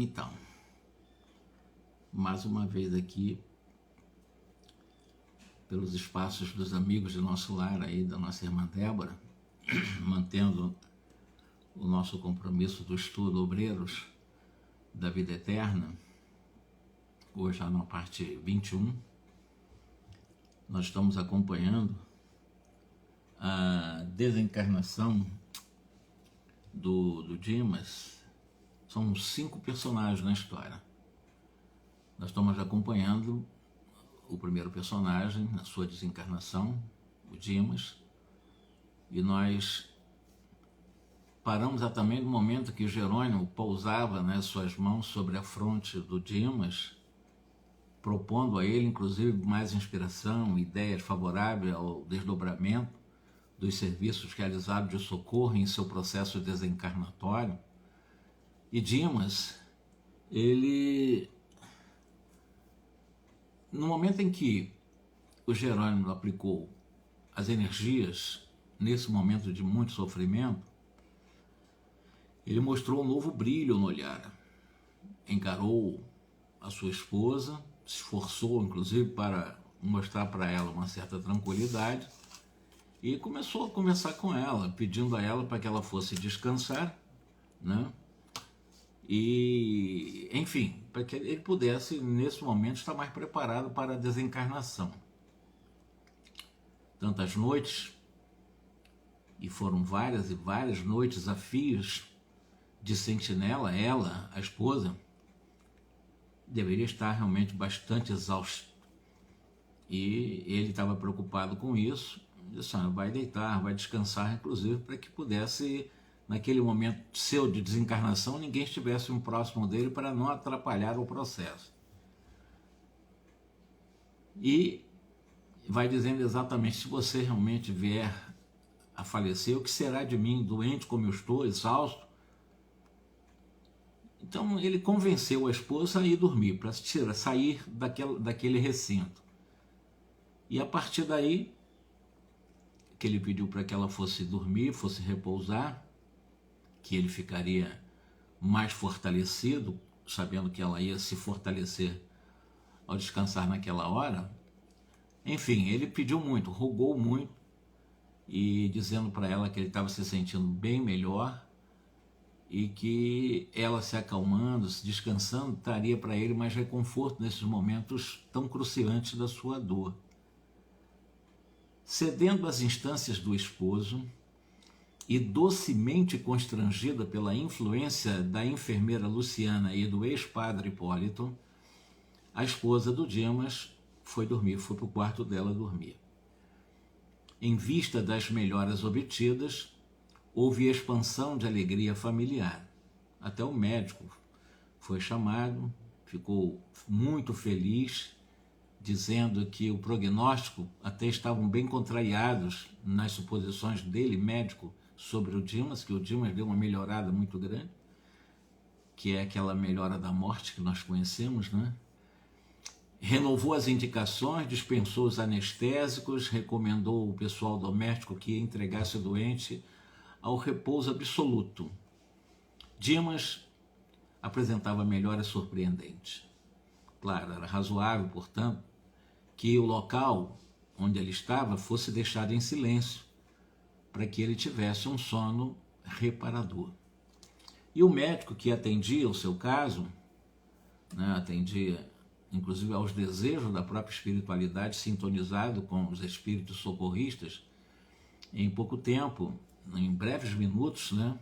Então, mais uma vez aqui, pelos espaços dos amigos de nosso lar aí, da nossa irmã Débora, mantendo o nosso compromisso do estudo Obreiros da Vida Eterna, hoje já na parte 21, nós estamos acompanhando a desencarnação do Dimas. São 5 personagens na história. Nós estamos acompanhando o primeiro personagem, na sua desencarnação, o Dimas, e nós paramos exatamente no momento que Jerônimo pousava, né, suas mãos sobre a fronte do Dimas, propondo a ele, inclusive, mais inspiração, ideias favoráveis ao desdobramento dos serviços realizados de socorro em seu processo desencarnatório. E Dimas, ele, no momento em que o Jerônimo aplicou as energias, nesse momento de muito sofrimento, ele mostrou um novo brilho no olhar, encarou a sua esposa, se esforçou inclusive para mostrar para ela uma certa tranquilidade e começou a conversar com ela, pedindo a ela para que ela fosse descansar, né? E, enfim, para que ele pudesse, nesse momento, estar mais preparado para a desencarnação. Tantas noites, e foram várias e várias noites a fios de sentinela, ela, a esposa, deveria estar realmente bastante exausta. E ele estava preocupado com isso, disse, vai deitar, vai descansar, inclusive, para que pudesse, naquele momento seu de desencarnação, ninguém estivesse um próximo dele para não atrapalhar o processo. E vai dizendo exatamente, se você realmente vier a falecer, o que será de mim, doente como eu estou, exausto? Então ele convenceu a esposa a ir dormir, para sair daquele recinto. E a partir daí, que ele pediu para que ela fosse dormir, fosse repousar, que ele ficaria mais fortalecido, sabendo que ela ia se fortalecer ao descansar naquela hora. Enfim, ele pediu muito, rogou muito, e dizendo para ela que ele estava se sentindo bem melhor e que ela se acalmando, se descansando, traria para ele mais reconforto nesses momentos tão cruciantes da sua dor. Cedendo às instâncias do esposo e docemente constrangida pela influência da enfermeira Luciana e do ex-padre Hipólito, a esposa do Dimas foi dormir, foi para o quarto dela dormir. Em vista das melhoras obtidas, houve expansão de alegria familiar. Até o médico foi chamado, ficou muito feliz, dizendo que o prognóstico, até estavam bem contrariados nas suposições dele, médico, sobre o Dimas, que o Dimas deu uma melhorada muito grande, que é aquela melhora da morte que nós conhecemos, né? Renovou as indicações, dispensou os anestésicos, recomendou o pessoal doméstico que entregasse o doente ao repouso absoluto. Dimas apresentava melhoras surpreendentes. Claro, era razoável, portanto, que o local onde ele estava fosse deixado em silêncio, para que ele tivesse um sono reparador. E o médico que atendia o seu caso, né, atendia inclusive aos desejos da própria espiritualidade, sintonizado com os espíritos socorristas, em pouco tempo, em breves minutos, né,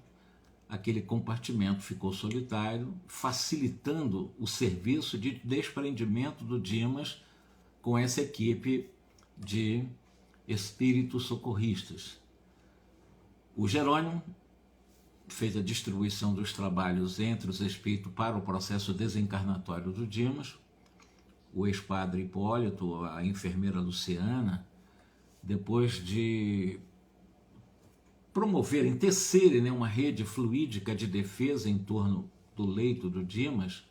aquele compartimento ficou solitário, facilitando o serviço de desprendimento do Dimas com essa equipe de espíritos socorristas. O Jerônimo fez a distribuição dos trabalhos entre os espíritos para o processo desencarnatório do Dimas. O ex-padre Hipólito, a enfermeira Luciana, depois de promoverem, tecerem, né, uma rede fluídica de defesa em torno do leito do Dimas,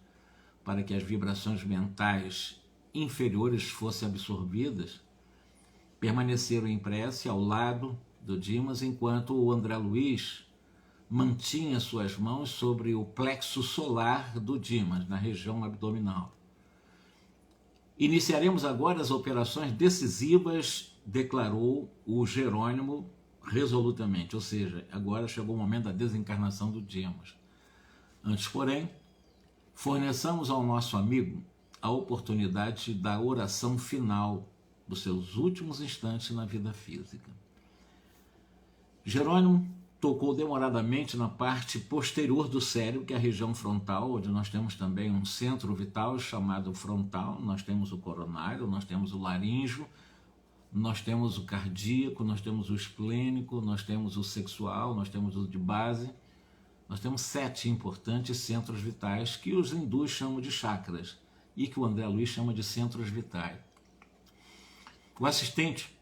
para que as vibrações mentais inferiores fossem absorvidas, permaneceram em prece ao lado do Dimas, enquanto o André Luiz mantinha suas mãos sobre o plexo solar do Dimas, na região abdominal. Iniciaremos agora as operações decisivas, declarou o Jerônimo resolutamente, ou seja, agora chegou o momento da desencarnação do Dimas. Antes, porém, forneçamos ao nosso amigo a oportunidade da oração final dos seus últimos instantes na vida física. Jerônimo tocou demoradamente na parte posterior do cérebro, que é a região frontal, onde nós temos também um centro vital chamado frontal, nós temos o coronário, nós temos o laríngeo, nós temos o cardíaco, nós temos o esplênico, nós temos o sexual, nós temos o de base. Nós temos 7 importantes centros vitais que os hindus chamam de chakras e que o André Luiz chama de centros vitais. O assistente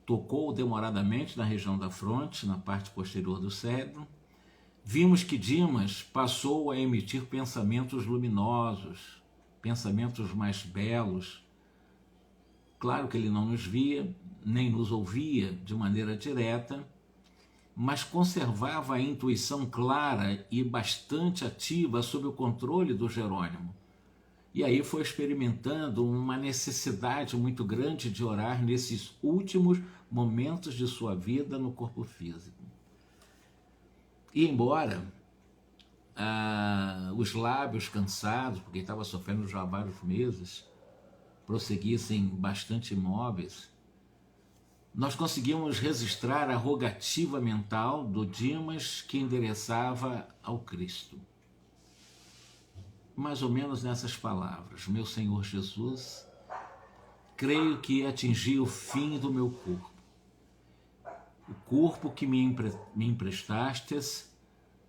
tocou demoradamente na região da fronte, na parte posterior do cérebro. Vimos que Dimas passou a emitir pensamentos luminosos, pensamentos mais belos. Claro que ele não nos via, nem nos ouvia de maneira direta, mas conservava a intuição clara e bastante ativa sob o controle do Jerônimo. E aí foi experimentando uma necessidade muito grande de orar nesses últimos momentos de sua vida no corpo físico. E embora os lábios cansados, porque ele estava sofrendo já há vários meses, prosseguissem bastante imóveis, nós conseguimos registrar a rogativa mental do Dimas que endereçava ao Cristo. Mais ou menos nessas palavras: meu Senhor Jesus, creio que atingi o fim do meu corpo. O corpo que me emprestastes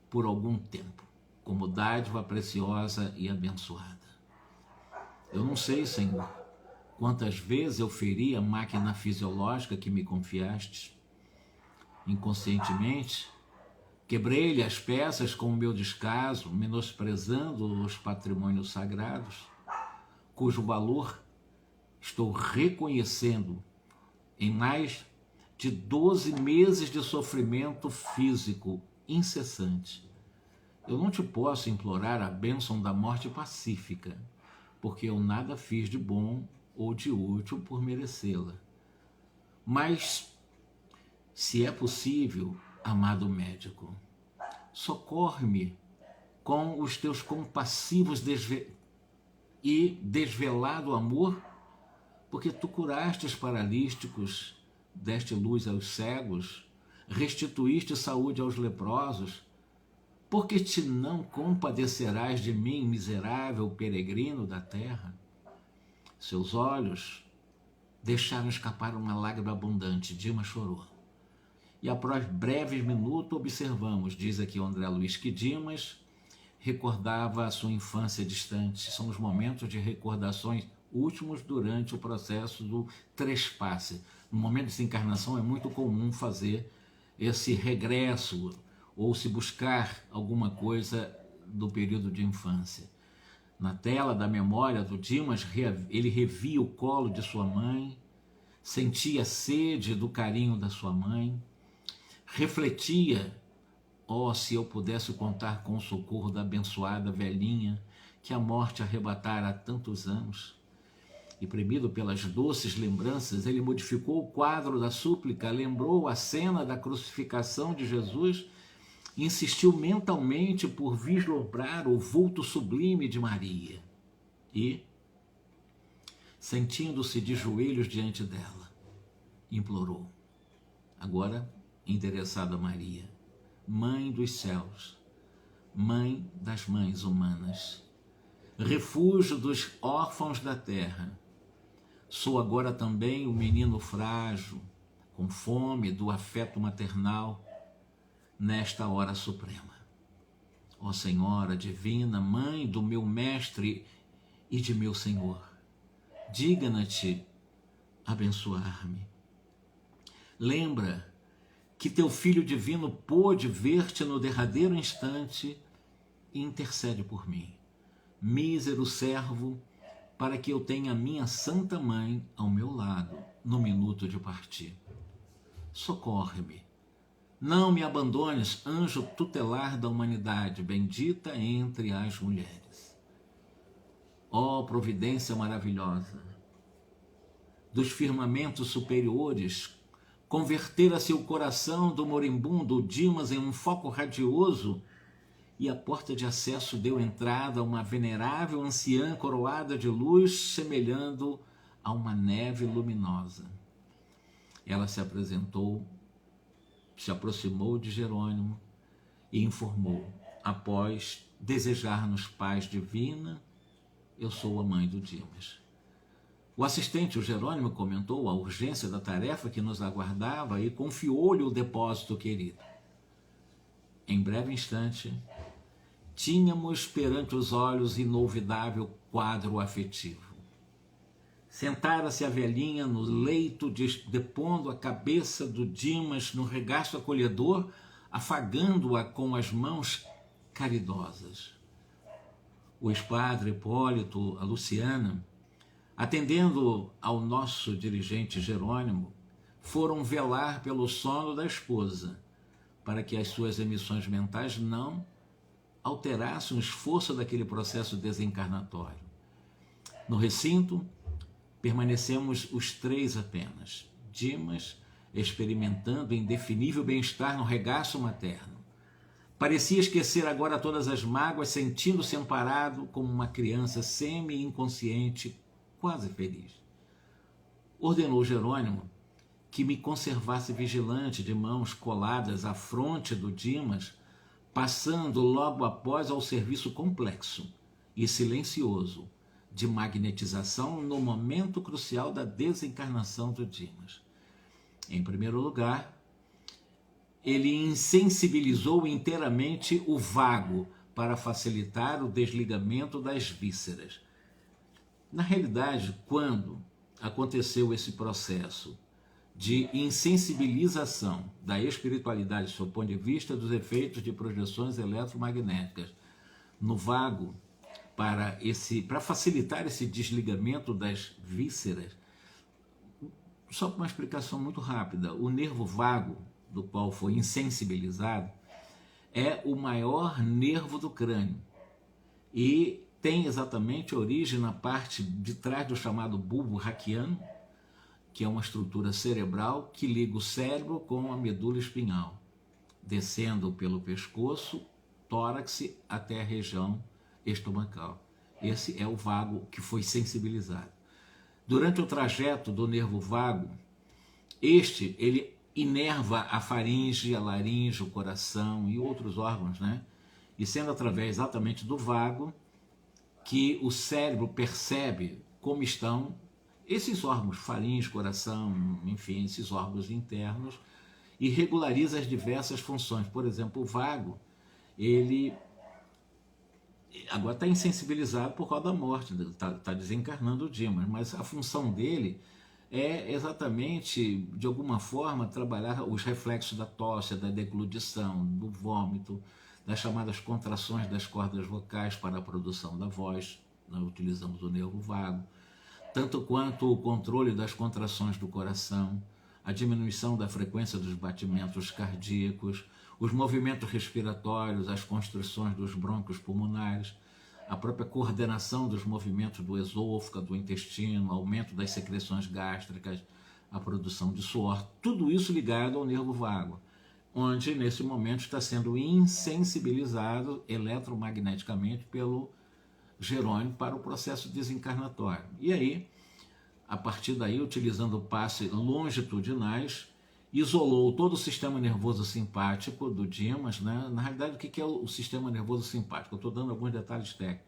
por algum tempo, como dádiva preciosa e abençoada. Eu não sei, Senhor, quantas vezes eu feri a máquina fisiológica que me confiastes. Inconscientemente, quebrei-lhe as peças com o meu descaso, menosprezando os patrimônios sagrados, cujo valor estou reconhecendo em mais de 12 meses de sofrimento físico incessante. Eu não te posso implorar a bênção da morte pacífica, porque eu nada fiz de bom ou de útil por merecê-la. Mas, se é possível, amado médico, socorre-me com os teus compassivos e desvelado amor, porque tu curaste os paralíticos, deste luz aos cegos, restituíste saúde aos leprosos, porque te não compadecerás de mim, miserável peregrino da terra? Seus olhos deixaram escapar uma lágrima abundante. Dimas chorou. E após breves minutos observamos, diz aqui o André Luiz, que Dimas recordava a sua infância distante. São os momentos de recordações últimos durante o processo do trespasse. No momento de desencarnação é muito comum fazer esse regresso ou se buscar alguma coisa do período de infância. Na tela da memória do Dimas, ele revia o colo de sua mãe, sentia a sede do carinho da sua mãe, refletia: se eu pudesse contar com o socorro da abençoada velhinha que a morte arrebatara há tantos anos. E premido pelas doces lembranças, ele modificou o quadro da súplica, lembrou a cena da crucificação de Jesus, insistiu mentalmente por vislumbrar o vulto sublime de Maria e, sentindo-se de joelhos diante dela, implorou, agora endereçado a Maria: Mãe dos céus, Mãe das mães humanas, refúgio dos órfãos da terra, sou agora também o menino frágil, com fome do afeto maternal, nesta hora suprema. Ó Senhora divina, Mãe do meu Mestre e de meu Senhor, digna-te abençoar-me. Lembra que teu Filho Divino pôde ver-te no derradeiro instante e intercede por mim, mísero servo, para que eu tenha a minha Santa Mãe ao meu lado no minuto de partir. Socorre-me. Não me abandones, anjo tutelar da humanidade, bendita entre as mulheres. Ó providência maravilhosa, dos firmamentos superiores, convertera-se o coração do moribundo Dimas em um foco radioso, e a porta de acesso deu entrada a uma venerável anciã coroada de luz, semelhando a uma neve luminosa. Ela se aproximou de Jerônimo e informou: após desejar-nos paz divina, eu sou a mãe do Dimas. O assistente, o Jerônimo, comentou a urgência da tarefa que nos aguardava e confiou-lhe o depósito querido. Em breve instante, tínhamos perante os olhos inolvidável quadro afetivo. Sentara-se a velhinha no leito, depondo a cabeça do Dimas no regaço acolhedor, afagando-a com as mãos caridosas. O ex-padre Hipólito, a Luciana, atendendo ao nosso dirigente Jerônimo, foram velar pelo sono da esposa, para que as suas emissões mentais não alterassem o esforço daquele processo desencarnatório. No recinto, permanecemos os três apenas, Dimas experimentando indefinível bem-estar no regaço materno. Parecia esquecer agora todas as mágoas, sentindo-se amparado como uma criança semi-inconsciente, quase feliz. Ordenou Jerônimo que me conservasse vigilante, de mãos coladas à fronte do Dimas, passando logo após ao serviço complexo e silencioso de magnetização no momento crucial da desencarnação do Dimas. Em primeiro lugar, ele insensibilizou inteiramente o vago para facilitar o desligamento das vísceras. Na realidade, quando aconteceu esse processo de insensibilização da espiritualidade, do ponto de vista dos efeitos de projeções eletromagnéticas no vago, para facilitar esse desligamento das vísceras, só uma explicação muito rápida: o nervo vago, do qual foi insensibilizado, é o maior nervo do crânio e tem exatamente origem na parte de trás do chamado bulbo raquiano, que é uma estrutura cerebral que liga o cérebro com a medula espinhal, descendo pelo pescoço, tórax até a região estomacal. Esse é o vago que foi sensibilizado. Durante o trajeto do nervo vago, ele inerva a faringe, a laringe, o coração e outros órgãos, né? E sendo através exatamente do vago que o cérebro percebe como estão esses órgãos, faringe, coração, enfim, esses órgãos internos, e regulariza as diversas funções. Por exemplo, o vago, ele agora está insensibilizado por causa da morte, está desencarnando o Dimas, mas a função dele é exatamente, de alguma forma, trabalhar os reflexos da tosse, da degludição, do vômito, das chamadas contrações das cordas vocais para a produção da voz. Nós utilizamos o nervo vago, tanto quanto o controle das contrações do coração, a diminuição da frequência dos batimentos cardíacos, os movimentos respiratórios, as constrições dos brônquios pulmonares, a própria coordenação dos movimentos do esôfago, do intestino, aumento das secreções gástricas, a produção de suor, tudo isso ligado ao nervo vago, onde nesse momento está sendo insensibilizado eletromagneticamente pelo Jerônimo para o processo desencarnatório. E aí, a partir daí, utilizando passes longitudinais, isolou todo o sistema nervoso simpático do Dimas, né? Na realidade, o que é o sistema nervoso simpático? Eu estou dando alguns detalhes técnicos.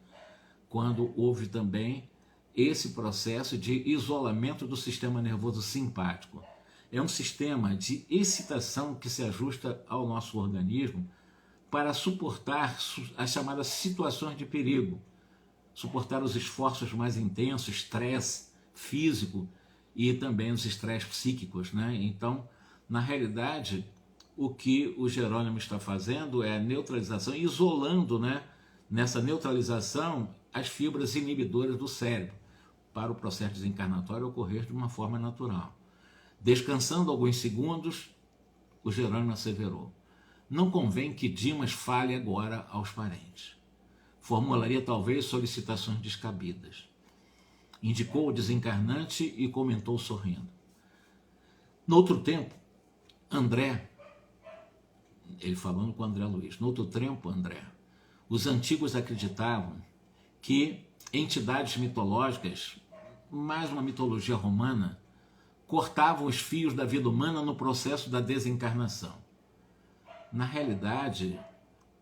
Quando houve também esse processo de isolamento do sistema nervoso simpático. É um sistema de excitação que se ajusta ao nosso organismo para suportar as chamadas situações de perigo, suportar os esforços mais intensos, estresse físico e também os estresses psíquicos, né? Então, na realidade, o que o Jerônimo está fazendo é a neutralização, isolando, né, nessa neutralização as fibras inibidoras do cérebro, para o processo desencarnatório ocorrer de uma forma natural. Descansando alguns segundos, o Jerônimo asseverou: não convém que Dimas fale agora aos parentes. Formularia talvez solicitações descabidas. Indicou o desencarnante e comentou sorrindo: noutro tempo, André, ele falando com André Luiz, noutro tempo, André, os antigos acreditavam que entidades mitológicas, mais uma mitologia romana, cortavam os fios da vida humana no processo da desencarnação. Na realidade,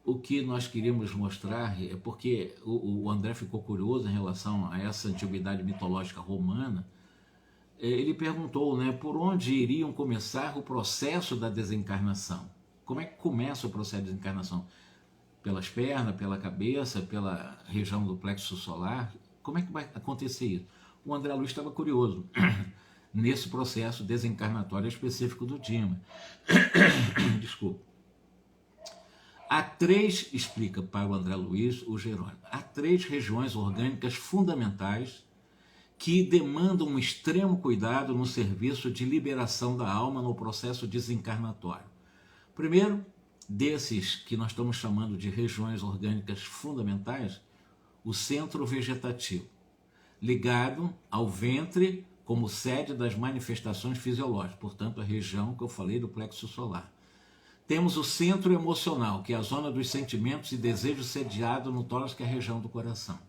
o que nós queríamos mostrar é porque o André ficou curioso em relação a essa antiguidade mitológica romana. Ele perguntou, né, por onde iriam começar o processo da desencarnação. Como é que começa o processo de desencarnação? Pelas pernas, pela cabeça, pela região do plexo solar? Como é que vai acontecer isso? O André Luiz estava curioso nesse processo desencarnatório específico do Dimas. Desculpa. Há três, explica para o André Luiz o Jerônimo, há três regiões orgânicas fundamentais que demandam um extremo cuidado no serviço de liberação da alma no processo desencarnatório. Primeiro, desses que nós estamos chamando de regiões orgânicas fundamentais, o centro vegetativo, ligado ao ventre como sede das manifestações fisiológicas, portanto a região que eu falei do plexo solar. Temos o centro emocional, que é a zona dos sentimentos e desejos sediado no tórax, que é a região do coração,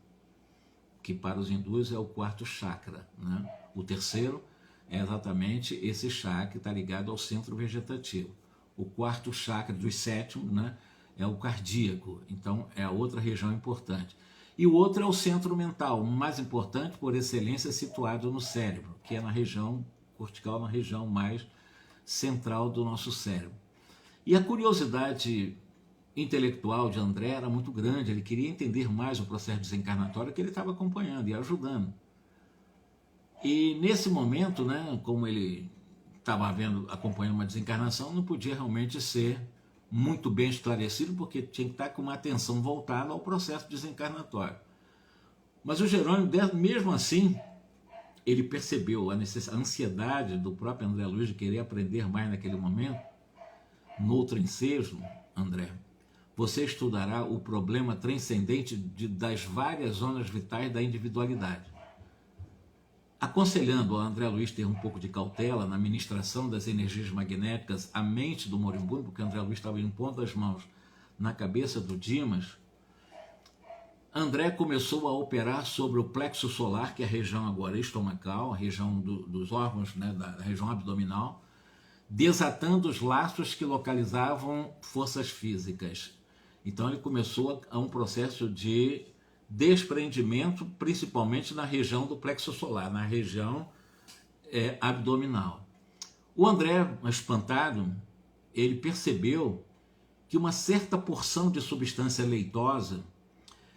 que para os hindus é o quarto chakra, né? O terceiro é exatamente esse chakra que está ligado ao centro vegetativo. O quarto chakra dos sétimos, né, é o cardíaco, então é a outra região importante. E o outro é o centro mental, o mais importante por excelência, situado no cérebro, que é na região cortical, na região mais central do nosso cérebro. E a curiosidade intelectual de André era muito grande, ele queria entender mais o processo desencarnatório que ele estava acompanhando e ajudando. E nesse momento, né, como ele estava acompanhando uma desencarnação, não podia realmente ser muito bem esclarecido, porque tinha que estar com uma atenção voltada ao processo desencarnatório. Mas o Jerônimo, mesmo assim, ele percebeu a ansiedade do próprio André Luiz de querer aprender mais naquele momento. No outro ensejo, André, você estudará o problema transcendente das várias zonas vitais da individualidade. Aconselhando a André Luiz ter um pouco de cautela na ministração das energias magnéticas à mente do moribundo, porque André Luiz estava impondo as mãos na cabeça do Dimas, André começou a operar sobre o plexo solar, que é a região agora estomacal, a região dos órgãos, né, da região abdominal, desatando os laços que localizavam forças físicas. Então ele começou a um processo de desprendimento, principalmente na região do plexo solar, na região abdominal. O André, espantado, ele percebeu que uma certa porção de substância leitosa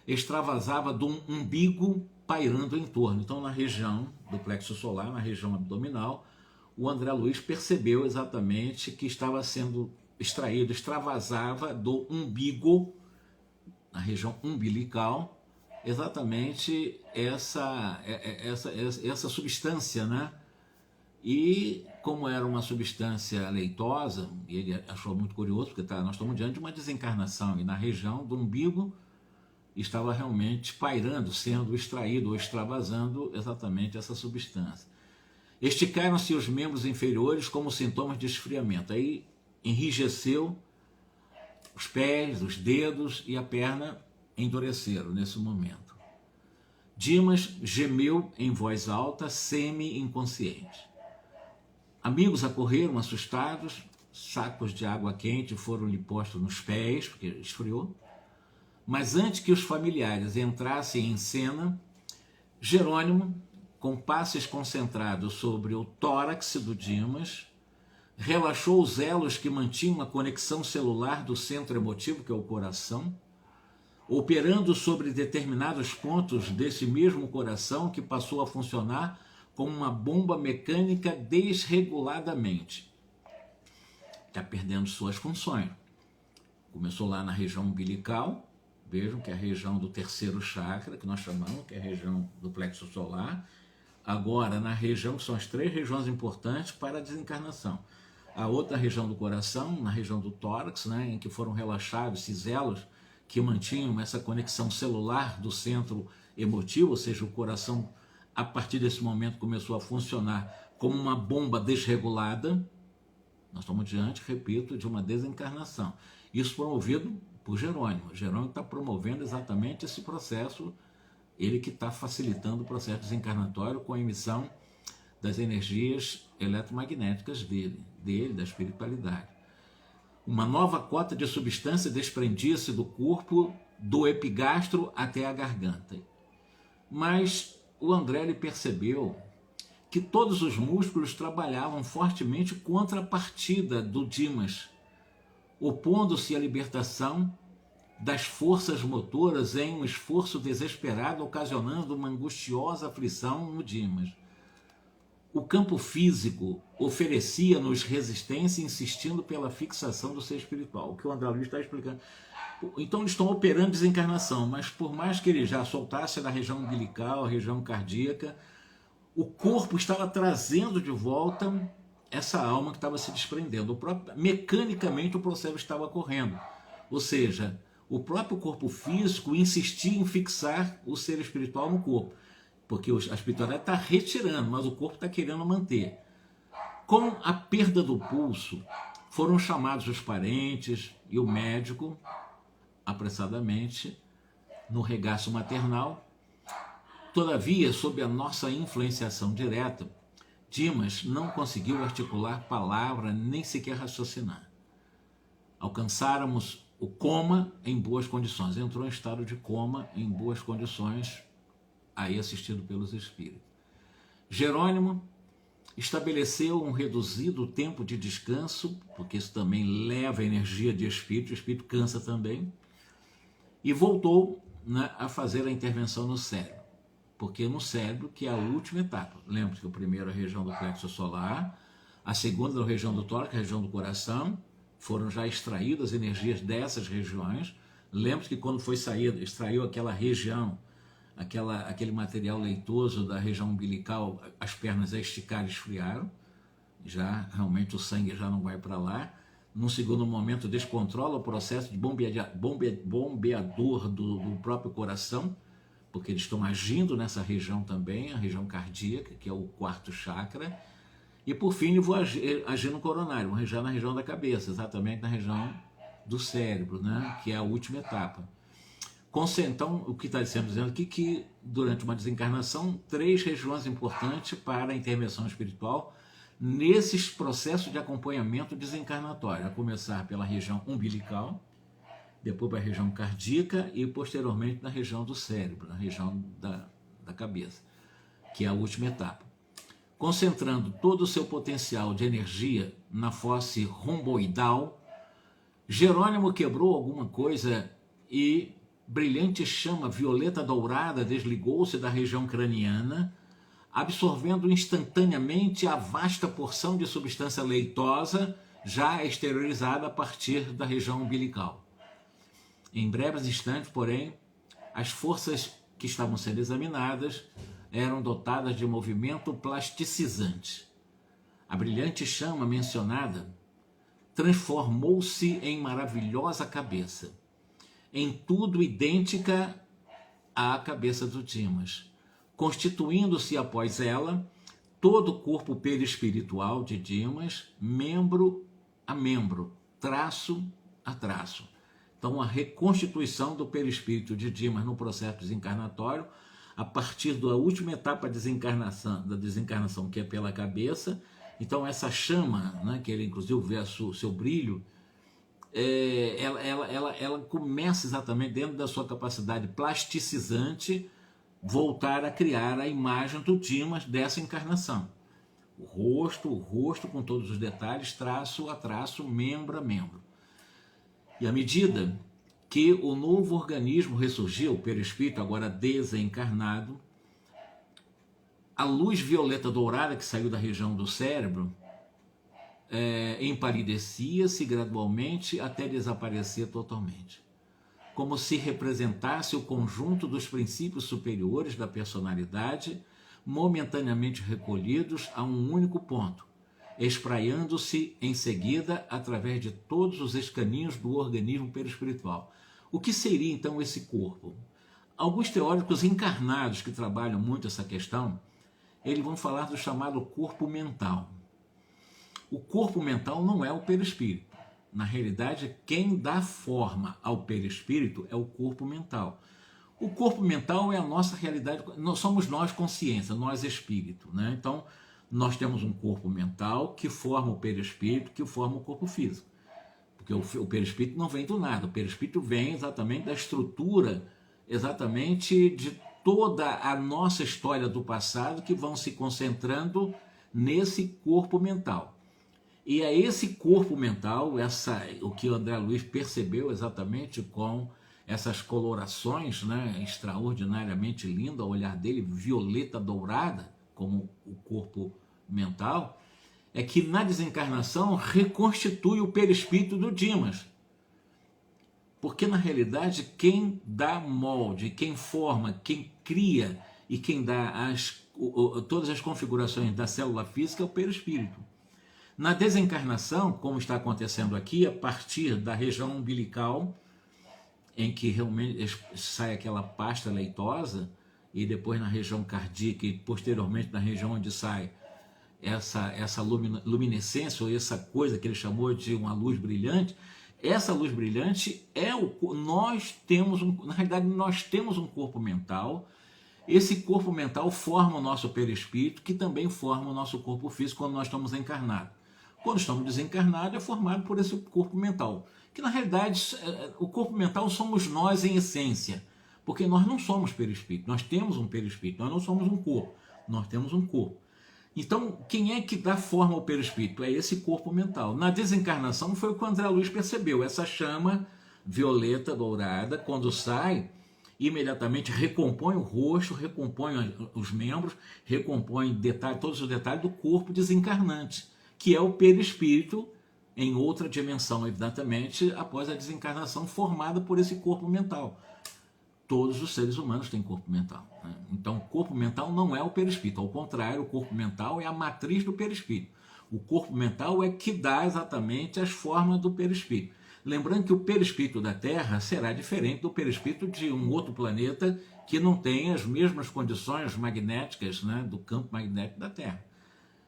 extravasava do umbigo pairando em torno. Então, na região do plexo solar, na região abdominal, o André Luiz percebeu exatamente que estava sendo extraído, extravasava do umbigo, na região umbilical, exatamente essa substância, né? E como era uma substância leitosa, ele achou muito curioso, porque nós estamos diante de uma desencarnação, e na região do umbigo estava realmente pairando, sendo extraído ou extravasando exatamente essa substância. Esticaram-se os membros inferiores como sintomas de esfriamento. Aí enrijeceu os pés, os dedos e a perna endureceram nesse momento. Dimas gemeu em voz alta, semi-inconsciente. Amigos acorreram assustados, sacos de água quente foram-lhe postos nos pés, porque esfriou. Mas antes que os familiares entrassem em cena, Jerônimo, com passes concentrados sobre o tórax do Dimas, relaxou os elos que mantinham a conexão celular do centro emotivo, que é o coração, operando sobre determinados pontos desse mesmo coração, que passou a funcionar como uma bomba mecânica desreguladamente. Está perdendo suas funções. Começou lá na região umbilical, vejam que é a região do terceiro chakra, que nós chamamos, que é a região do plexo solar. Agora, na região, que são as três regiões importantes para a desencarnação. a outra região do coração, na região do tórax, né, em que foram relaxados esses elos que mantinham essa conexão celular do centro emotivo, ou seja, o coração, a partir desse momento, começou a funcionar como uma bomba desregulada. Nós estamos diante, repito, de uma desencarnação. Isso promovido por Jerônimo. Jerônimo está promovendo exatamente esse processo, ele que está facilitando o processo desencarnatório com a emissão das energias eletromagnéticas dele, da espiritualidade. Uma nova cota de substância desprendia-se do corpo, do epigastro até a garganta. Mas o André percebeu que todos os músculos trabalhavam fortemente contra a partida do Dimas, opondo-se à libertação das forças motoras em um esforço desesperado, ocasionando uma angustiosa aflição no Dimas. O campo físico oferecia-nos resistência, insistindo pela fixação do ser espiritual. O que o André Luiz está explicando. Então eles estão operando desencarnação, mas por mais que ele já soltasse da região umbilical, a região cardíaca, o corpo estava trazendo de volta essa alma que estava se desprendendo. Mecanicamente o processo estava correndo. Ou seja, o próprio corpo físico insistia em fixar o ser espiritual no corpo, porque a espiritualidade está retirando, mas o corpo está querendo manter. Com a perda do pulso, foram chamados os parentes e o médico, apressadamente, no regaço maternal. Todavia, sob a nossa influenciação direta, Dimas não conseguiu articular palavra nem sequer raciocinar. Alcançáramos o coma em boas condições. Entrou em estado de coma em boas condições, aí assistido pelos espíritos. Jerônimo estabeleceu um reduzido tempo de descanso, porque isso também leva energia de espírito, o espírito cansa também, e voltou, né, a fazer a intervenção no cérebro. Porque no cérebro, que é a última etapa. Lembra que o primeiro é a região do plexo solar, a segunda é a região do tórax, a região do coração, foram já extraídas energias dessas regiões. Lembra que quando foi saído, extraiu aquela região, aquele material leitoso da região umbilical, as pernas a esticar e esfriaram, já realmente o sangue já não vai para lá. Num segundo momento descontrola o processo de bombeador do próprio coração, porque eles estão agindo nessa região também, a região cardíaca, que é o quarto chakra, e por fim eu vou agir no coronário, vou agir na região da cabeça, exatamente na região do cérebro, né, que é a última etapa. Então, o que está dizendo aqui que durante uma desencarnação, 3 regiões importantes para a intervenção espiritual nesses processos de acompanhamento desencarnatório, a começar pela região umbilical, depois para a região cardíaca e posteriormente na região do cérebro, na região da cabeça, que é a última etapa. Concentrando todo o seu potencial de energia na fosse romboidal, Jerônimo quebrou alguma coisa e brilhante chama violeta dourada desligou-se da região craniana, absorvendo instantaneamente a vasta porção de substância leitosa já exteriorizada a partir da região umbilical. Em breves instantes, porém, as forças que estavam sendo examinadas eram dotadas de movimento plasticizante. A brilhante chama mencionada transformou-se em maravilhosa cabeça, em tudo idêntica à cabeça do Dimas, constituindo-se após ela todo o corpo perispiritual de Dimas, membro a membro, traço a traço. Então, a reconstituição do perispírito de Dimas no processo desencarnatório, a partir da última etapa da desencarnação, que é pela cabeça. Então, essa chama, né, que ele inclusive vê o seu brilho, ela começa exatamente dentro da sua capacidade plasticizante, voltar a criar a imagem do Dimas dessa encarnação. O rosto com todos os detalhes, traço a traço, membro a membro. E à medida que o novo organismo ressurgiu, o perispírito agora desencarnado, a luz violeta dourada que saiu da região do cérebro empalidecia-se gradualmente até desaparecer totalmente, como se representasse o conjunto dos princípios superiores da personalidade momentaneamente recolhidos a um único ponto, espraiando-se em seguida através de todos os escaninhos do organismo perispiritual. O que seria então esse corpo? Alguns teóricos encarnados que trabalham muito essa questão, eles vão falar do chamado corpo mental. O corpo mental não é o perispírito. Na realidade, quem dá forma ao perispírito é o corpo mental. O corpo mental é a nossa realidade, somos nós consciência, nós espírito, né? Então, nós temos um corpo mental que forma o perispírito, que forma o corpo físico. Porque o perispírito não vem do nada, o perispírito vem exatamente da estrutura, exatamente de toda a nossa história do passado que vão se concentrando nesse corpo mental. E é esse corpo mental, o que o André Luiz percebeu exatamente com essas colorações, né, extraordinariamente linda, o olhar dele, violeta dourada, como o corpo mental, é que na desencarnação reconstitui o perispírito do Dimas. Porque na realidade quem dá molde, quem forma, quem cria e quem dá todas as configurações da célula física é o perispírito. Na desencarnação, como está acontecendo aqui, a partir da região umbilical, em que realmente sai aquela pasta leitosa, e depois na região cardíaca e posteriormente na região onde sai essa luminescência, ou essa coisa que ele chamou de uma luz brilhante, essa luz brilhante na realidade nós temos um corpo mental. Esse corpo mental forma o nosso perispírito, que também forma o nosso corpo físico quando nós estamos encarnados. Quando estamos desencarnados, é formado por esse corpo mental, que na realidade o corpo mental somos nós em essência, porque nós não somos perispírito, nós temos um perispírito, nós não somos um corpo, nós temos um corpo. Então, quem é que dá forma ao perispírito? É esse corpo mental. Na desencarnação foi o que o André Luiz percebeu, essa chama violeta dourada, quando sai, imediatamente recompõe o rosto, recompõe os membros, recompõe todos os detalhes do corpo desencarnante, que é o perispírito em outra dimensão, evidentemente, após a desencarnação formada por esse corpo mental. Todos os seres humanos têm corpo mental, né? Então, o corpo mental não é o perispírito, ao contrário, o corpo mental é a matriz do perispírito. O corpo mental é que dá exatamente as formas do perispírito. Lembrando que o perispírito da Terra será diferente do perispírito de um outro planeta que não tem as mesmas condições magnéticas, né, do campo magnético da Terra.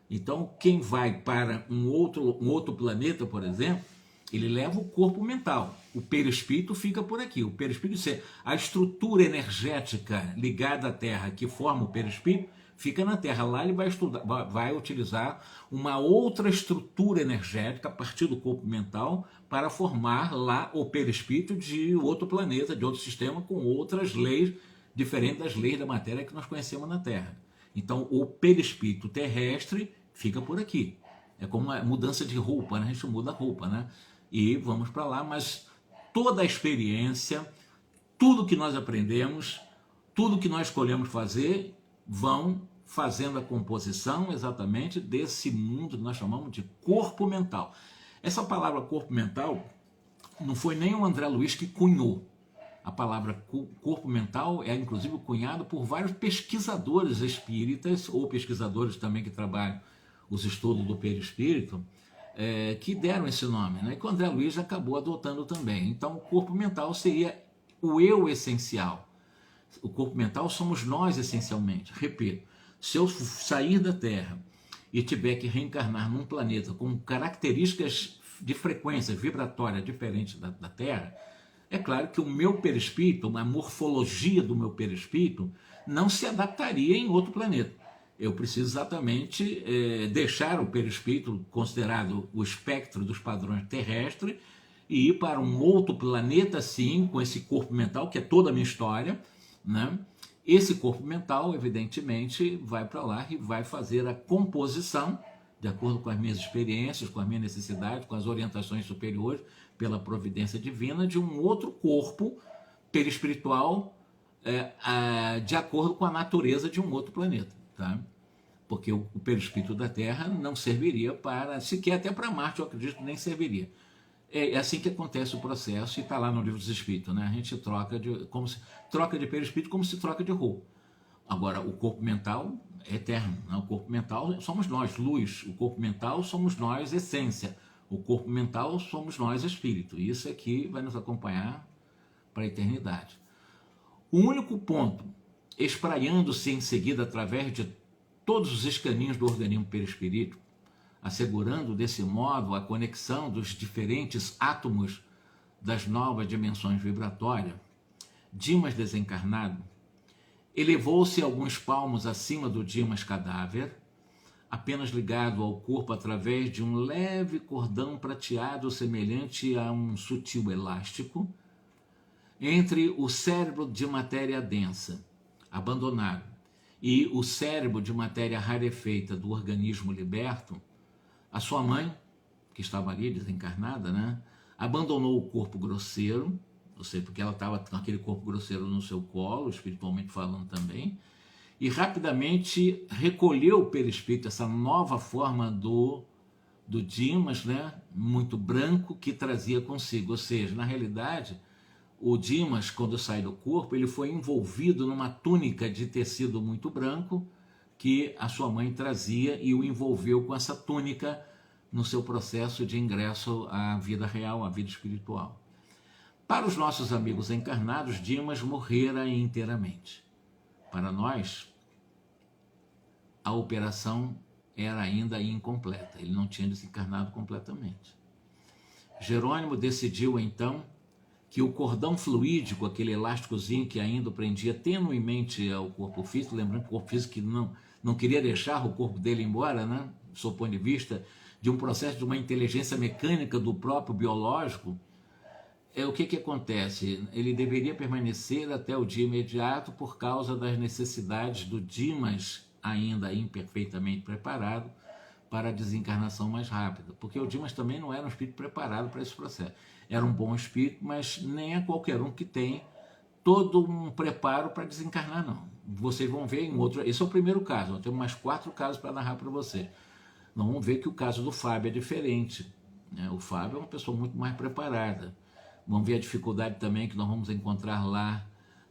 Então, quem vai para um outro planeta, por exemplo, ele leva o corpo mental. O perispírito fica por aqui. O perispírito, a estrutura energética ligada à Terra que forma o perispírito, fica na Terra. Lá ele vai utilizar uma outra estrutura energética a partir do corpo mental para formar lá o perispírito de outro planeta, de outro sistema, com outras leis diferentes das leis da matéria que nós conhecemos na Terra. Então, o perispírito terrestre fica por aqui. É como uma mudança de roupa, né? A gente muda a roupa, né? E vamos para lá, mas toda a experiência, tudo que nós aprendemos, tudo que nós escolhemos fazer, vão fazendo a composição exatamente desse mundo que nós chamamos de corpo mental. Essa palavra corpo mental não foi nem o André Luiz que cunhou. A palavra corpo mental é inclusive cunhado por vários pesquisadores espíritas, ou pesquisadores também que trabalham os estudos do perispírito, que deram esse nome, né? Que o André Luiz acabou adotando também. Então, o corpo mental seria o eu essencial. O corpo mental somos nós essencialmente. Repito, se eu sair da Terra e tiver que reencarnar num planeta com características de frequência vibratória diferentes da Terra, é claro que o meu perispírito, a morfologia do meu perispírito, não se adaptaria em outro planeta. Eu preciso exatamente deixar o perispírito considerado o espectro dos padrões terrestres e ir para um outro planeta, sim, com esse corpo mental, que é toda a minha história, né? Esse corpo mental, evidentemente, vai para lá e vai fazer a composição, de acordo com as minhas experiências, com as minhas necessidades, com as orientações superiores, pela providência divina, de um outro corpo perispiritual, de acordo com a natureza de um outro planeta, tá? Porque o perispírito da Terra não serviria para, sequer até para Marte, eu acredito que nem serviria. É assim que acontece o processo, e está lá no Livro dos Espíritos, né? A gente troca de perispírito como se troca de roupa. Agora, o corpo mental é eterno. Né? O corpo mental somos nós, luz. O corpo mental somos nós, essência. O corpo mental somos nós, espírito. Isso aqui vai nos acompanhar para a eternidade. O único ponto, espraiando-se em seguida através de todos os escaninhos do organismo perispírito, assegurando desse modo a conexão dos diferentes átomos das novas dimensões vibratórias, Dimas desencarnado elevou-se alguns palmos acima do Dimas cadáver, apenas ligado ao corpo através de um leve cordão prateado semelhante a um sutil elástico, entre o cérebro de matéria densa, abandonado, e o cérebro de matéria rarefeita do organismo liberto, a sua mãe, que estava ali desencarnada, né, abandonou o corpo grosseiro, ou seja, porque ela estava com aquele corpo grosseiro no seu colo, espiritualmente falando também, e rapidamente recolheu o perispírito, essa nova forma do Dimas, né, muito branco, que trazia consigo. Ou seja, na realidade, o Dimas, quando sai do corpo, ele foi envolvido numa túnica de tecido muito branco que a sua mãe trazia e o envolveu com essa túnica no seu processo de ingresso à vida real, à vida espiritual. Para os nossos amigos encarnados, Dimas morrera inteiramente. Para nós, a operação era ainda incompleta, ele não tinha desencarnado completamente. Jerônimo decidiu então que o cordão fluídico, aquele elásticozinho que ainda prendia tenuemente ao corpo físico, lembrando que o corpo físico que não queria deixar o corpo dele embora, né, do seu ponto de vista de um processo de uma inteligência mecânica do próprio biológico, o que acontece? Ele deveria permanecer até o dia imediato por causa das necessidades do Dimas, ainda imperfeitamente preparado, para a desencarnação mais rápida. Porque o Dimas também não era um espírito preparado para esse processo. Era um bom espírito, mas nem é qualquer um que tem todo um preparo para desencarnar, não. Vocês vão ver em outro... Esse é o primeiro caso. Eu tenho mais 4 casos para narrar para vocês. Nós vamos ver que o caso do Fábio é diferente. Né? O Fábio é uma pessoa muito mais preparada. Vamos ver a dificuldade também que nós vamos encontrar lá,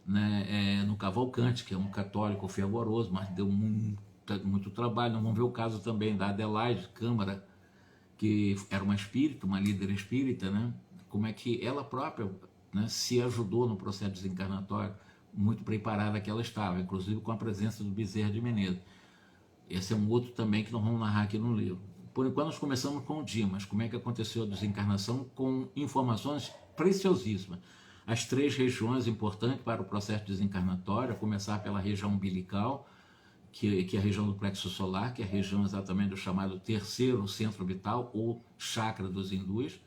né, no Cavalcante, que é um católico fervoroso, mas deu muito trabalho. Nós vamos ver o caso também da Adelaide Câmara, que era uma espírita, uma líder espírita, né, como é que ela própria, né, se ajudou no processo desencarnatório, muito preparada que ela estava, inclusive com a presença do Bezerra de Menezes. Esse é um outro também que nós vamos narrar aqui no livro. Por enquanto nós começamos com o Dimas, como é que aconteceu a desencarnação, com informações preciosíssimas. As 3 regiões importantes para o processo desencarnatório, a começar pela região umbilical, que é a região do plexo solar, que é a região exatamente do chamado terceiro centro vital, ou chakra dos hindus,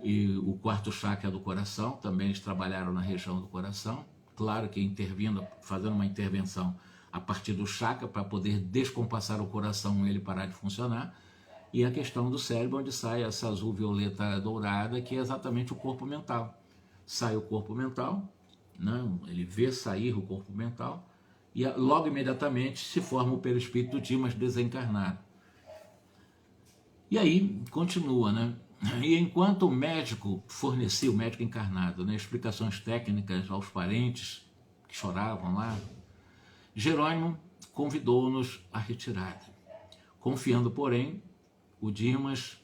e o 4º chakra do coração, também eles trabalharam na região do coração, claro que intervindo, fazendo uma intervenção a partir do chakra, para poder descompassar o coração e ele parar de funcionar, e a questão do cérebro, onde sai essa azul violeta dourada, que é exatamente o corpo mental. Sai o corpo mental, né? Ele vê sair o corpo mental, e logo imediatamente se forma o perispírito do Dimas desencarnado. E aí continua, né? E enquanto o médico fornecia, o médico encarnado, né, explicações técnicas aos parentes que choravam lá, Jerônimo convidou-nos à retirada, confiando, porém, o Dimas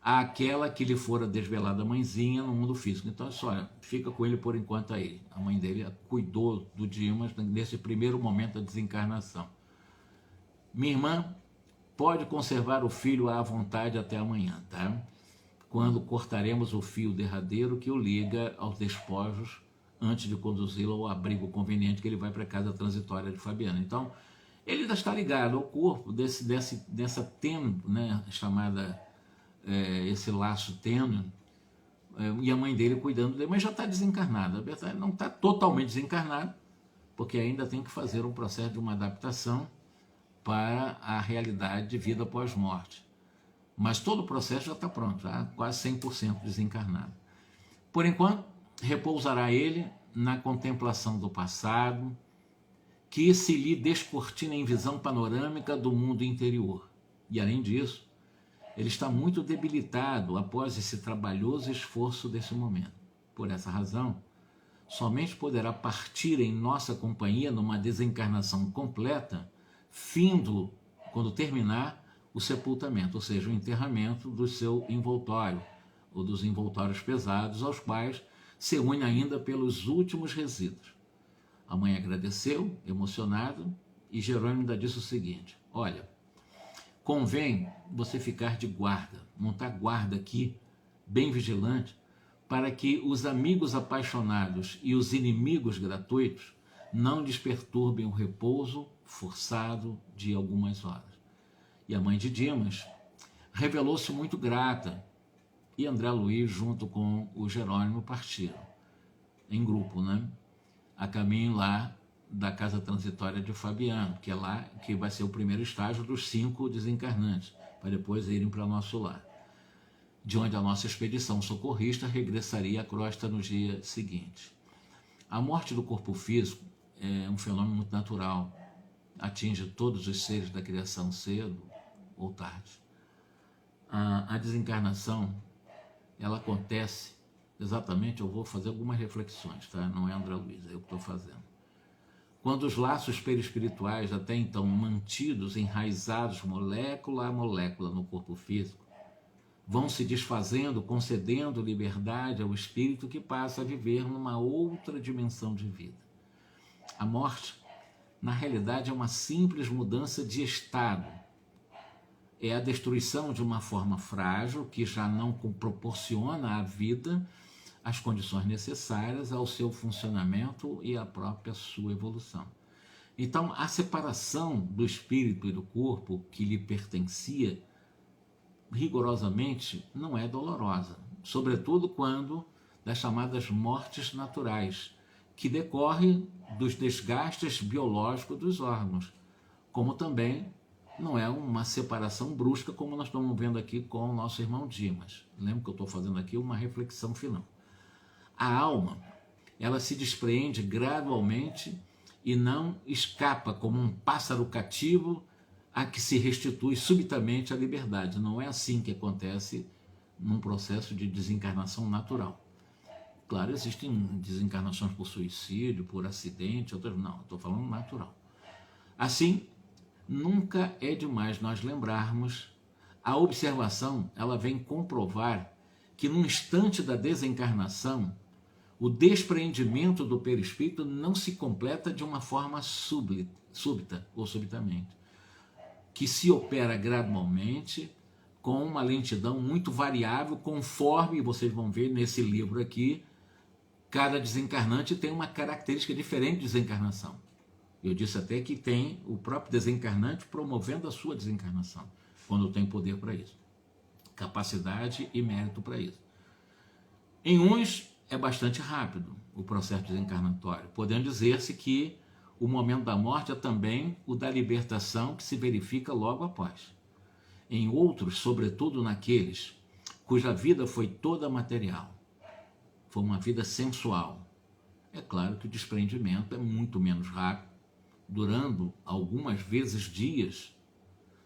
àquela que lhe fora desvelada a mãezinha no mundo físico. Então, olha, fica com ele por enquanto aí. A mãe dele cuidou do Dimas nesse primeiro momento da desencarnação. Minha irmã pode conservar o filho à vontade até amanhã, tá? Quando cortaremos o fio derradeiro que o liga aos despojos antes de conduzi-lo ao abrigo conveniente que ele vai para a casa transitória de Fabiana. Então, ele ainda está ligado ao corpo dessa tênue, né, chamada, esse laço tênue, e a mãe dele cuidando dele, mas já está desencarnado. A verdade, não está totalmente desencarnado, porque ainda tem que fazer um processo de uma adaptação para a realidade de vida pós-morte. Mas todo o processo já está pronto, já quase 100% desencarnado. Por enquanto, repousará ele na contemplação do passado, que se lhe descortina em visão panorâmica do mundo interior. E além disso, ele está muito debilitado após esse trabalhoso esforço desse momento. Por essa razão, somente poderá partir em nossa companhia numa desencarnação completa, findo, quando terminar, o sepultamento, ou seja, o enterramento do seu envoltório, ou dos envoltórios pesados, aos quais se une ainda pelos últimos resíduos. A mãe agradeceu, emocionado, e Jerônimo ainda disse o seguinte: olha, convém você ficar de guarda, montar guarda aqui, bem vigilante, para que os amigos apaixonados e os inimigos gratuitos não lhes perturbem o repouso forçado de algumas horas. E a mãe de Dimas revelou-se muito grata, e André Luiz, junto com o Jerônimo, partiram em grupo, a caminho lá da casa transitória de Fabiano, que é lá que vai ser o primeiro estágio dos 5 desencarnantes, para depois irem para nosso lar, de onde a nossa expedição socorrista regressaria à crosta no dia seguinte. A morte do corpo físico é um fenômeno muito natural, atinge todos os seres da criação cedo ou tarde. A desencarnação, ela acontece exatamente, eu vou fazer algumas reflexões, tá? Não é André Luiz, é eu que estou fazendo. Quando os laços perispirituais, até então mantidos, enraizados molécula a molécula no corpo físico, vão se desfazendo, concedendo liberdade ao espírito que passa a viver numa outra dimensão de vida. A morte, na realidade, é uma simples mudança de estado. É a destruição de uma forma frágil que já não proporciona à vida as condições necessárias ao seu funcionamento e à própria sua evolução. Então, a separação do espírito e do corpo que lhe pertencia, rigorosamente, não é dolorosa, sobretudo quando das chamadas mortes naturais, que decorrem dos desgastes biológicos dos órgãos, como também não é uma separação brusca, como nós estamos vendo aqui com o nosso irmão Dimas. Lembra que eu estou fazendo aqui uma reflexão final. A alma, ela se despreende gradualmente e não escapa como um pássaro cativo a que se restitui subitamente à liberdade. Não é assim que acontece num processo de desencarnação natural. Claro, existem desencarnações por suicídio, por acidente, outras não, estou falando natural. Assim, nunca é demais nós lembrarmos, a observação, ela vem comprovar que no instante da desencarnação, o despreendimento do perispírito não se completa de uma forma súbita ou subitamente, que se opera gradualmente, com uma lentidão muito variável, conforme vocês vão ver nesse livro aqui, cada desencarnante tem uma característica diferente de desencarnação. Eu disse até que tem o próprio desencarnante promovendo a sua desencarnação, quando tem poder para isso, capacidade e mérito para isso. Em uns é bastante rápido o processo desencarnatório, podendo dizer-se que o momento da morte é também o da libertação, que se verifica logo após. Em outros, sobretudo naqueles cuja vida foi toda material, foi uma vida sensual, é claro que o desprendimento é muito menos rápido, durando algumas vezes dias,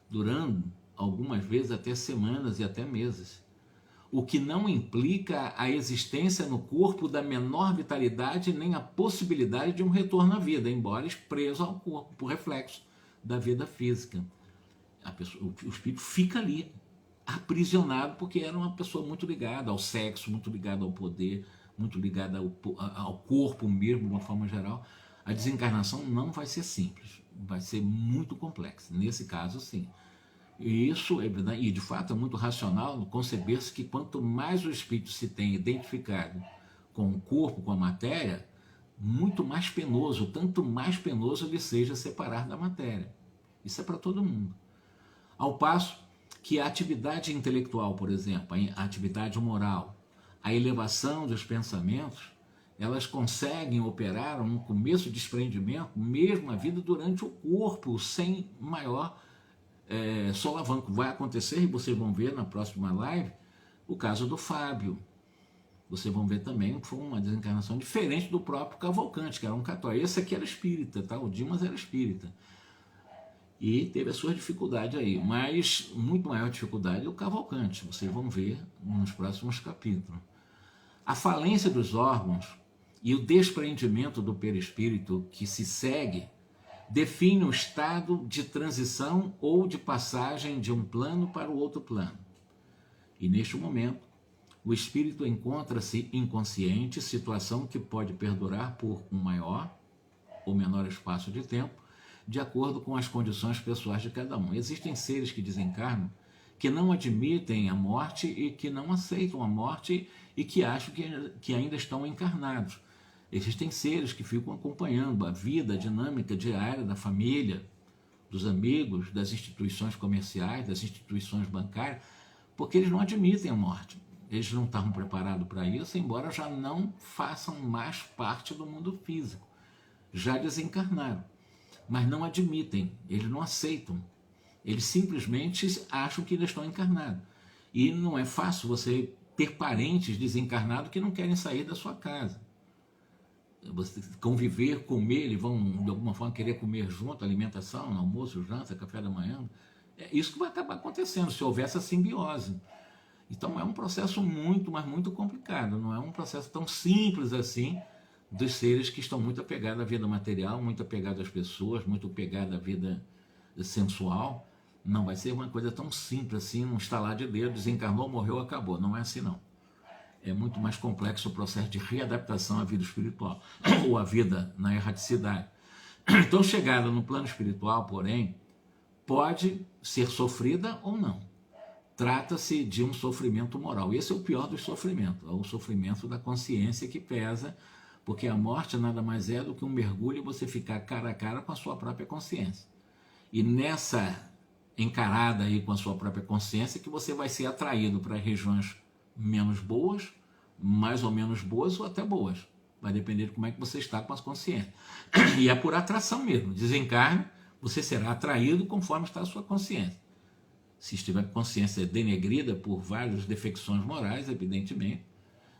durando algumas vezes até semanas e até meses, o que não implica a existência no corpo da menor vitalidade nem a possibilidade de um retorno à vida, embora preso ao corpo, por reflexo da vida física. O espírito fica ali, aprisionado, porque era uma pessoa muito ligada ao sexo, muito ligada ao poder, muito ligada ao corpo mesmo, de uma forma geral. A desencarnação não vai ser simples, vai ser muito complexa, nesse caso sim. E isso, e de fato é muito racional conceber-se que quanto mais o espírito se tem identificado com o corpo, com a matéria, muito mais penoso, tanto mais penoso lhe seja separar da matéria. Isso é para todo mundo. Ao passo que a atividade intelectual, por exemplo, a atividade moral, a elevação dos pensamentos, elas conseguem operar um começo de desprendimento, mesmo a vida durante o corpo, sem maior solavanco. Vai acontecer, e vocês vão ver na próxima live, o caso do Fábio. Vocês vão ver também que foi uma desencarnação diferente do próprio Cavalcante, que era um católico. Esse aqui era espírita, tá? O Dimas era espírita. E teve a sua dificuldade aí, mas muito maior dificuldade é o Cavalcante, vocês vão ver nos próximos capítulos. A falência dos órgãos e o despreendimento do perispírito que se segue define o estado de transição ou de passagem de um plano para o outro plano. E neste momento, o espírito encontra-se inconsciente, situação que pode perdurar por um maior ou menor espaço de tempo, de acordo com as condições pessoais de cada um. Existem seres que desencarnam, que não admitem a morte e que não aceitam a morte e que acham que ainda estão encarnados. Existem seres que ficam acompanhando a vida, a dinâmica diária da família, dos amigos, das instituições comerciais, das instituições bancárias, porque eles não admitem a morte. Eles não estavam preparados para isso, embora já não façam mais parte do mundo físico. Já desencarnaram, mas não admitem, eles não aceitam. Eles simplesmente acham que ainda estão encarnados. E não é fácil você ter parentes desencarnados que não querem sair da sua casa. Você conviver, comer, eles vão de alguma forma querer comer junto, alimentação, almoço, janta, café da manhã. É isso que vai acabar acontecendo, se houver essa simbiose. Então é um processo muito, mas muito complicado. Não é um processo tão simples assim dos seres que estão muito apegados à vida material, muito apegados às pessoas, muito apegados à vida sensual. Não vai ser uma coisa tão simples assim, um estalar de dedo, desencarnou, morreu, acabou. Não é assim não. É muito mais complexo o processo de readaptação à vida espiritual, ou à vida na erraticidade. Então, chegada no plano espiritual, porém, pode ser sofrida ou não. Trata-se de um sofrimento moral. Esse é o pior dos sofrimentos, é o sofrimento da consciência que pesa, porque a morte nada mais é do que um mergulho e você ficar cara a cara com a sua própria consciência. E nessa encarada aí com a sua própria consciência que você vai ser atraído para regiões menos boas, mais ou menos boas ou até boas. Vai depender de como é que você está com a consciência. E é por atração mesmo. Desencarne, você será atraído conforme está a sua consciência. Se estiver com consciência denegrida por várias defecções morais, evidentemente,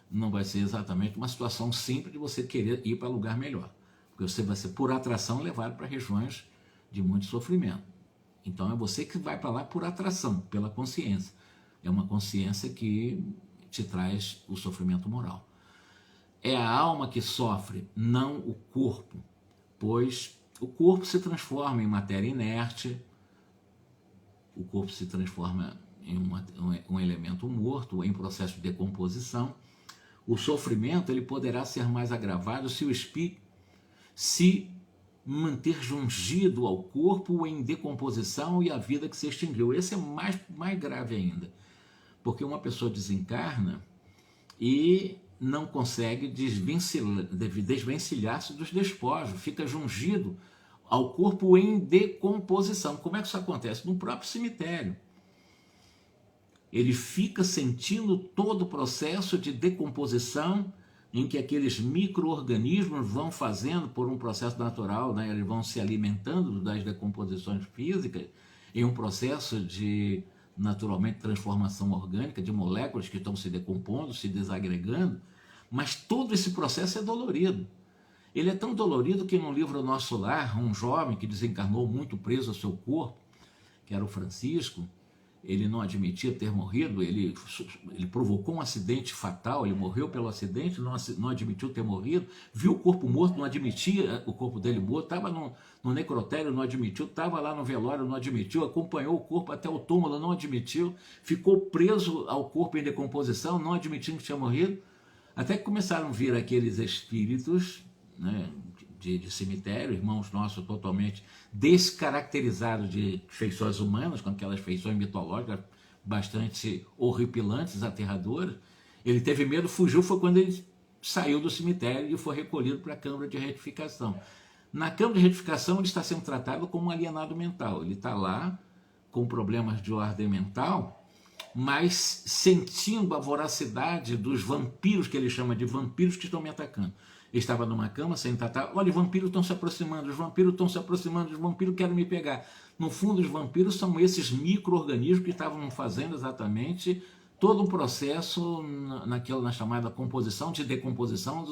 não vai ser exatamente uma situação simples de você querer ir para lugar melhor. Porque você vai ser, por atração, levado para regiões de muito sofrimento. Então é você que vai para lá por atração, pela consciência. É uma consciência que te traz o sofrimento moral. É a alma que sofre, não o corpo, pois o corpo se transforma em matéria inerte, o corpo se transforma em um elemento morto, em processo de decomposição. O sofrimento ele poderá ser mais agravado se o espírito se manter jungido ao corpo em decomposição e a vida que se extinguiu. Esse é mais grave ainda. Porque uma pessoa desencarna e não consegue desvencilhar-se dos despojos, fica jungido ao corpo em decomposição. Como é que isso acontece? No próprio cemitério. Ele fica sentindo todo o processo de decomposição em que aqueles micro-organismos vão fazendo por um processo natural, né? Eles vão se alimentando das decomposições físicas em um processo de naturalmente transformação orgânica de moléculas que estão se decompondo, se desagregando, mas todo esse processo é dolorido. Ele é tão dolorido que no livro Nosso Lar, um jovem que desencarnou muito preso ao seu corpo, que era o Francisco, ele não admitia ter morrido, ele provocou um acidente fatal, ele morreu pelo acidente, não admitiu ter morrido, viu o corpo morto, não admitia o corpo dele morto, estava no necrotério, não admitiu, estava lá no velório, não admitiu, acompanhou o corpo até o túmulo, não admitiu, ficou preso ao corpo em decomposição, não admitindo que tinha morrido, até que começaram a vir aqueles espíritos, né, de cemitério, irmãos nossos totalmente descaracterizados de feições humanas, com aquelas feições mitológicas bastante horripilantes, aterradoras. Ele teve medo, fugiu, foi quando ele saiu do cemitério e foi recolhido para a Câmara de Retificação. Na Câmara de Retificação ele está sendo tratado como um alienado mental, ele está lá com problemas de ordem mental, mas sentindo a voracidade dos vampiros, que ele chama de vampiros que estão me atacando. Ele estava numa cama, sem tratar, olha, os vampiros estão se aproximando, os vampiros estão se aproximando, os vampiros querem me pegar. No fundo, os vampiros são esses micro-organismos que estavam fazendo exatamente todo um processo na chamada composição, de decomposição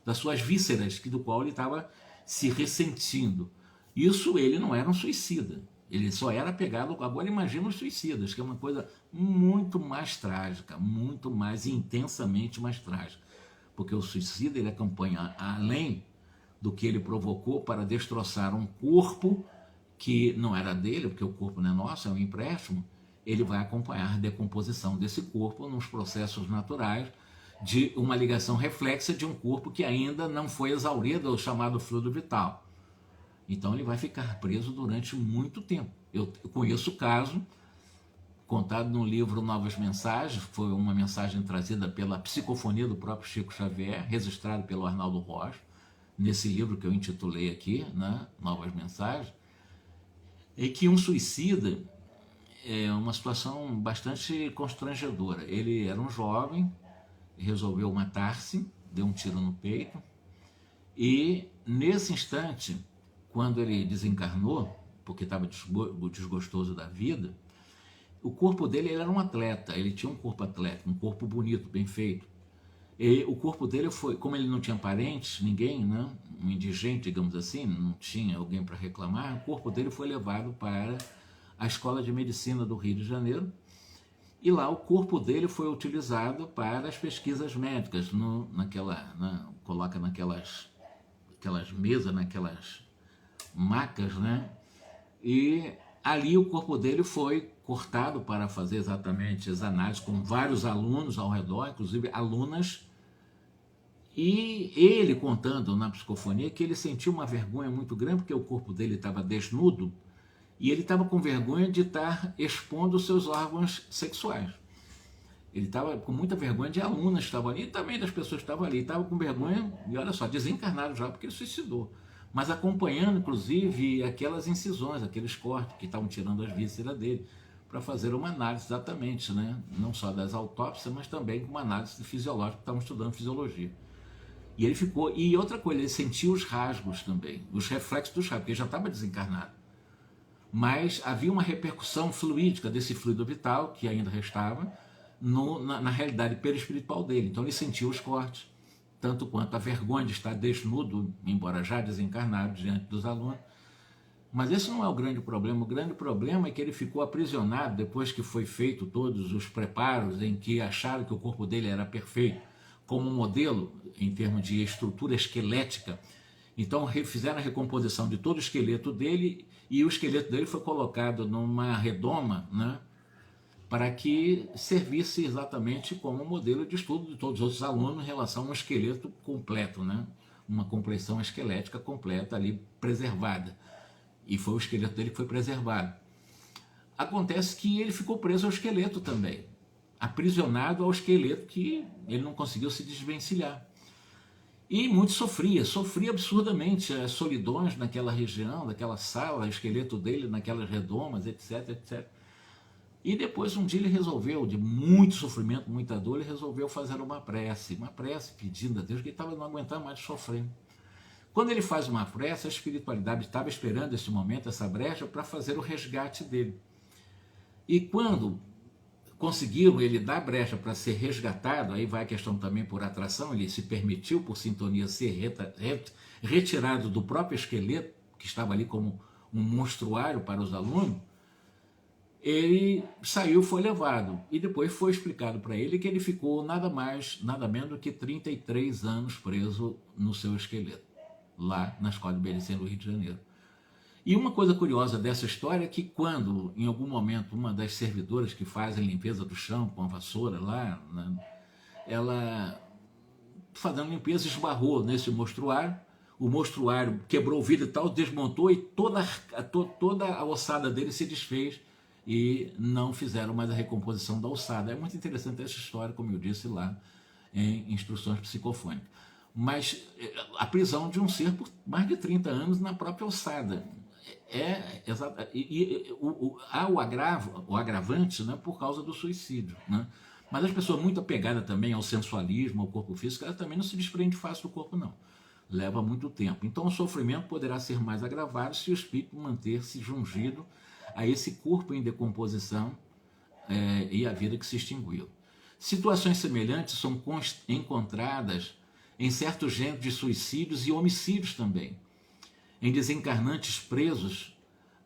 das suas vísceras, do qual ele estava se ressentindo. Isso ele não era um suicida, ele só era pegado. Agora imagina os suicidas, que é uma coisa muito mais trágica, muito mais intensamente mais trágica. porque o suicida ele acompanha além do que ele provocou para destroçar um corpo que não era dele, porque o corpo não é nosso, é um empréstimo. Ele vai acompanhar a decomposição desse corpo nos processos naturais de uma ligação reflexa de um corpo que ainda não foi exaurido, o chamado fluido vital. Então ele vai ficar preso durante muito tempo. Eu conheço o caso, contado no livro Novas Mensagens, foi uma mensagem trazida pela psicofonia do próprio Chico Xavier, registrado pelo Arnaldo Rocha, nesse livro que eu intitulei aqui, né, Novas Mensagens, em que um suicida é uma situação bastante constrangedora. Ele era um jovem, resolveu matar-se, deu um tiro no peito, e nesse instante, quando ele desencarnou, porque estava desgostoso da vida, o corpo dele ele era um atleta, ele tinha um corpo atlético, um corpo bonito, bem feito. E o corpo dele foi, como ele não tinha parentes, ninguém, né, um indigente, digamos assim, não tinha alguém para reclamar, o corpo dele foi levado para a Escola de Medicina do Rio de Janeiro, e lá o corpo dele foi utilizado para as pesquisas médicas, coloca naquelas mesas, naquelas macas, né? E ali o corpo dele foi cortado para fazer exatamente as análises com vários alunos ao redor, inclusive alunas, e ele contando na psicofonia que ele sentiu uma vergonha muito grande porque o corpo dele estava desnudo e ele estava com vergonha de estar expondo os seus órgãos sexuais. Ele estava com muita vergonha de alunas que estavam ali e também das pessoas que estavam ali. Estava com vergonha, e olha só, desencarnado já porque ele suicidou. Mas acompanhando, inclusive, aquelas incisões, aqueles cortes que estavam tirando as vísceras dele, para fazer uma análise exatamente, né? Não só das autópsias, mas também uma análise fisiológica, que estavam estudando fisiologia. E ele ficou, e outra coisa, ele sentiu os rasgos também, os reflexos dos rasgos, porque ele já estava desencarnado. Mas havia uma repercussão fluídica desse fluido vital, que ainda restava, na realidade perispiritual dele. Então ele sentiu os cortes, tanto quanto a vergonha de estar desnudo, embora já desencarnado, diante dos alunos. Mas esse não é o grande problema. O grande problema é que ele ficou aprisionado depois que foi feito todos os preparos em que acharam que o corpo dele era perfeito, como modelo em termos de estrutura esquelética. Então fizeram a recomposição de todo o esqueleto dele e o esqueleto dele foi colocado numa redoma, né, para que servisse exatamente como modelo de estudo de todos os outros alunos em relação a um esqueleto completo, né, uma compreensão esquelética completa ali preservada. E foi o esqueleto dele que foi preservado. Acontece que ele ficou preso ao esqueleto também, aprisionado ao esqueleto que ele não conseguiu se desvencilhar. E muito sofria absurdamente as solidões naquela região, naquela sala, o esqueleto dele naquelas redomas, etc, etc. E depois um dia ele resolveu, de muito sofrimento, muita dor, ele resolveu fazer uma prece pedindo a Deus que ele estava não aguentando mais de sofrer. Quando ele faz uma prece, a espiritualidade estava esperando esse momento, essa brecha, para fazer o resgate dele. E quando conseguiram ele dar brecha para ser resgatado, aí vai a questão também por atração, ele se permitiu, por sintonia, ser retirado do próprio esqueleto, que estava ali como um monstruário para os alunos, ele saiu, foi levado, e depois foi explicado para ele que ele ficou nada mais, nada menos do que 33 anos preso no seu esqueleto, lá na Escola de Medicina do Rio de Janeiro. E uma coisa curiosa dessa história é que quando, em algum momento, uma das servidoras que fazem limpeza do chão com a vassoura lá, né, ela, fazendo limpeza, esbarrou nesse mostruário, o mostruário quebrou o vidro e tal, desmontou e toda a ossada dele se desfez e não fizeram mais a recomposição da ossada. É muito interessante essa história, como eu disse lá, em Instruções Psicofônicas. Mas a prisão de um ser por mais de 30 anos na própria ossada. Há o agravante, né, por causa do suicídio, né? Mas as pessoas muito apegadas também ao sensualismo, ao corpo físico, elas também não se desprendem fácil do corpo, não. Leva muito tempo. Então o sofrimento poderá ser mais agravado se o espírito manter-se jungido a esse corpo em decomposição e a vida que se extinguiu. Situações semelhantes são encontradas em certos gêneros de suicídios e homicídios também, em desencarnantes presos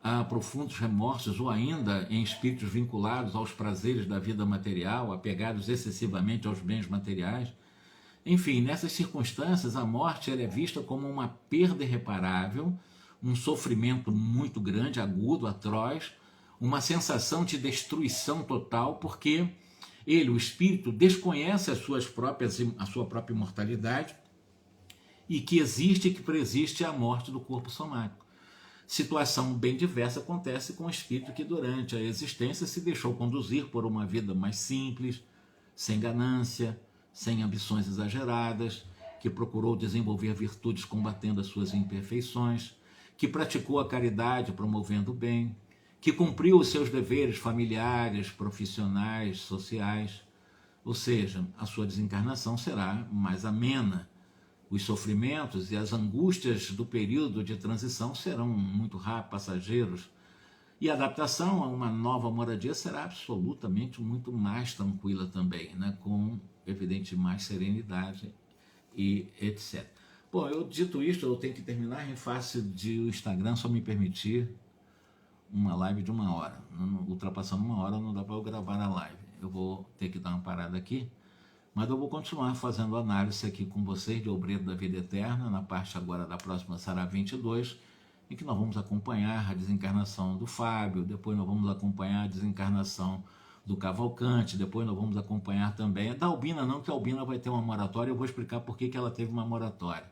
a profundos remorsos ou ainda em espíritos vinculados aos prazeres da vida material, apegados excessivamente aos bens materiais, Enfim, nessas circunstâncias, a morte ela é vista como uma perda irreparável, um sofrimento muito grande, agudo, atroz, uma sensação de destruição total, porque ele, o espírito, desconhece a sua própria imortalidade e que existe e que preexiste a morte do corpo somático. Situação bem diversa acontece com o espírito que durante a existência se deixou conduzir por uma vida mais simples, sem ganância, sem ambições exageradas, que procurou desenvolver virtudes combatendo as suas imperfeições, que praticou a caridade promovendo o bem, que cumpriu os seus deveres familiares, profissionais, sociais, ou seja, a sua desencarnação será mais amena. Os sofrimentos e as angústias do período de transição serão muito rápidos, passageiros, e a adaptação a uma nova moradia será absolutamente muito mais tranquila também, né? Com, evidente, mais serenidade e etc. Bom, eu dito isto, eu tenho que terminar em face de o Instagram só me permitir uma live de 1 hora. Ultrapassando 1 hora não dá para eu gravar a live. Eu vou ter que dar uma parada aqui, mas eu vou continuar fazendo análise aqui com vocês de Obreiro da Vida Eterna, na parte agora da próxima Sará 22, em que nós vamos acompanhar a desencarnação do Fábio, depois nós vamos acompanhar a desencarnação do Cavalcante, depois nós vamos acompanhar também, da Albina não, que a Albina vai ter uma moratória, eu vou explicar por que ela teve uma moratória,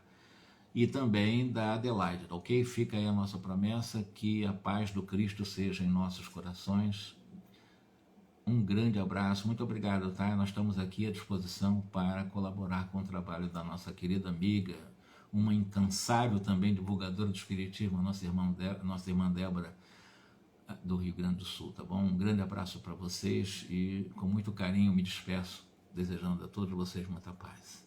e também da Adelaide, ok? Fica aí a nossa promessa, que a paz do Cristo seja em nossos corações. Um grande abraço, muito obrigado, tá? Nós estamos aqui à disposição para colaborar com o trabalho da nossa querida amiga, uma incansável também divulgadora do Espiritismo, nossa irmã Débora, do Rio Grande do Sul, tá bom? Um grande abraço para vocês e com muito carinho me despeço, desejando a todos vocês muita paz.